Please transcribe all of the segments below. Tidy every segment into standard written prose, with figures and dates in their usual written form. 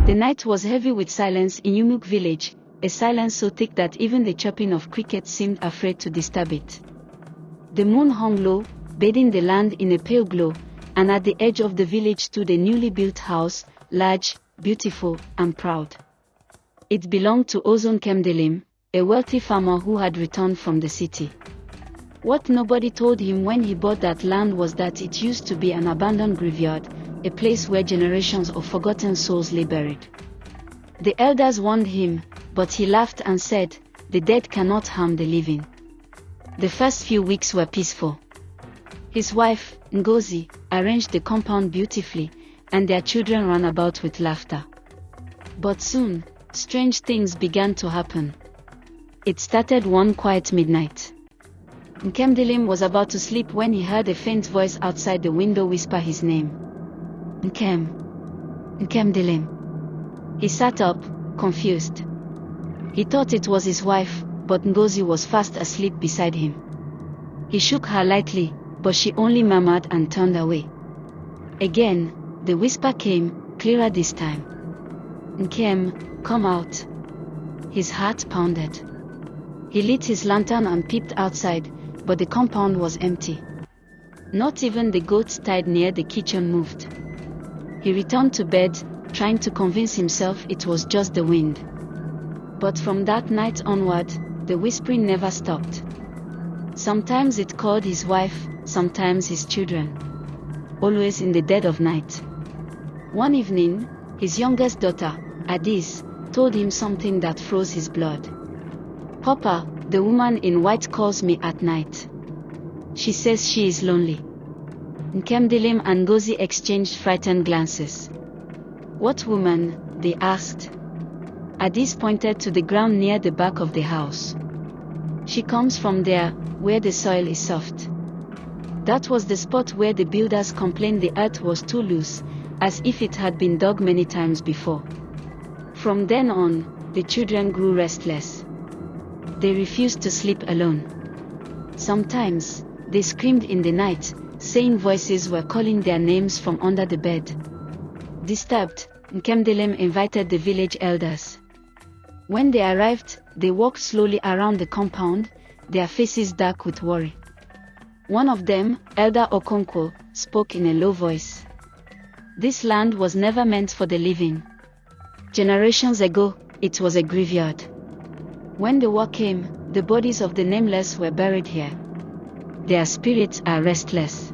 The night was heavy with silence in Yumuk village, a silence so thick that even the chirping of crickets seemed afraid to disturb it. The moon hung low, bathing the land in a pale glow, and at the edge of the village stood a newly built house, large, beautiful, and proud. It belonged to Ozon Kemdelim, a wealthy farmer who had returned from the city. What nobody told him when he bought that land was that it used to be an abandoned graveyard, a place where generations of forgotten souls lay buried. The elders warned him, but he laughed and said, "The dead cannot harm the living." The first few weeks were peaceful. His wife, Ngozi, arranged the compound beautifully, and their children ran about with laughter. But soon, strange things began to happen. It started one quiet midnight. Nkemdelim was about to sleep when he heard a faint voice outside the window whisper his name. Nkemdelim. He sat up, confused. He thought it was his wife, but Ngozi was fast asleep beside him. He shook her lightly, but she only murmured and turned away. Again, the whisper came, clearer this time. "Nkem, come out." His heart pounded. He lit his lantern and peeped outside, but the compound was empty. Not even the goats tied near the kitchen moved. He returned to bed, trying to convince himself it was just the wind. But from that night onward, the whispering never stopped. Sometimes it called his wife, sometimes his children. Always in the dead of night. One evening, his youngest daughter, Adis, told him something that froze his blood. "Papa, the woman in white calls me at night. She says she is lonely." Nkemdelim and Ngozi exchanged frightened glances. "What woman?" they asked. Adis pointed to the ground near the back of the house. "She comes from there, where the soil is soft." That was the spot where the builders complained the earth was too loose, as if it had been dug many times before. From then on, the children grew restless. They refused to sleep alone. Sometimes, they screamed in the night, saying voices were calling their names from under the bed. Disturbed, Nkemdelim invited the village elders. When they arrived, they walked slowly around the compound, their faces dark with worry. One of them, Elder Okonkwo, spoke in a low voice. "This land was never meant for the living. Generations ago, it was a graveyard. When the war came, the bodies of the nameless were buried here. Their spirits are restless.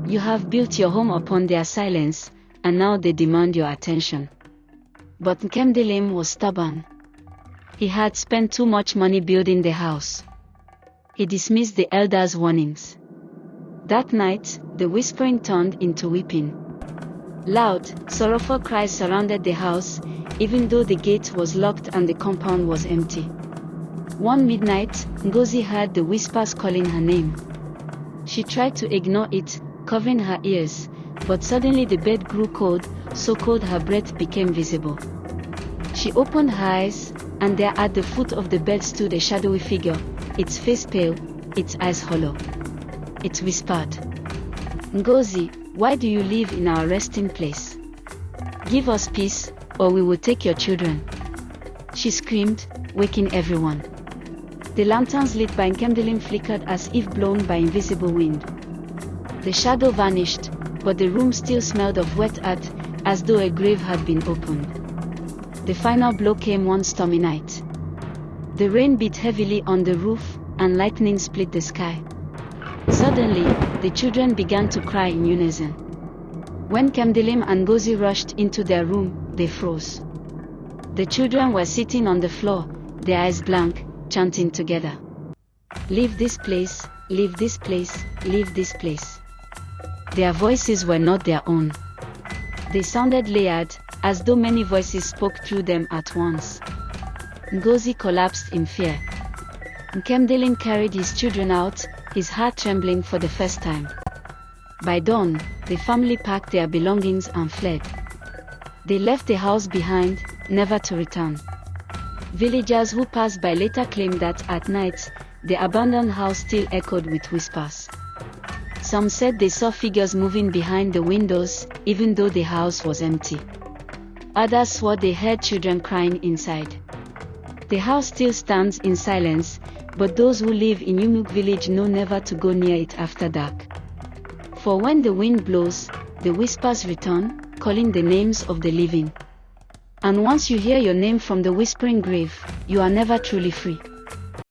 You have built your home upon their silence, and now they demand your attention." But Nkemdelim was stubborn. He had spent too much money building the house. He dismissed the elders' warnings. That night, the whispering turned into weeping. Loud, sorrowful cries surrounded the house, even though the gate was locked and the compound was empty. One midnight, Ngozi heard the whispers calling her name. She tried to ignore it, covering her ears, but suddenly the bed grew cold, so cold her breath became visible. She opened her eyes, and there at the foot of the bed stood a shadowy figure, its face pale, its eyes hollow. It whispered, "Ngozi, why do you live in our resting place? Give us peace, or we will take your children." She screamed, waking everyone. The lanterns lit by Nkemdelim flickered as if blown by invisible wind. The shadow vanished, but the room still smelled of wet earth, as though a grave had been opened. The final blow came one stormy night. The rain beat heavily on the roof, and lightning split the sky. Suddenly, the children began to cry in unison. When Nkemdelim and Ngozi rushed into their room, they froze. The children were sitting on the floor, their eyes blank, chanting together. "Leave this place, leave this place, leave this place." Their voices were not their own. They sounded layered, as though many voices spoke through them at once. Ngozi collapsed in fear. Nkemdelim carried his children out, his heart trembling for the first time. By dawn, the family packed their belongings and fled. They left the house behind, never to return. Villagers who passed by later claimed that at night, the abandoned house still echoed with whispers. Some said they saw figures moving behind the windows, even though the house was empty. Others swore they heard children crying inside. The house still stands in silence, but those who live in Yumuk village know never to go near it after dark. For when the wind blows, the whispers return, calling the names of the living. And once you hear your name from the whispering grave, you are never truly free.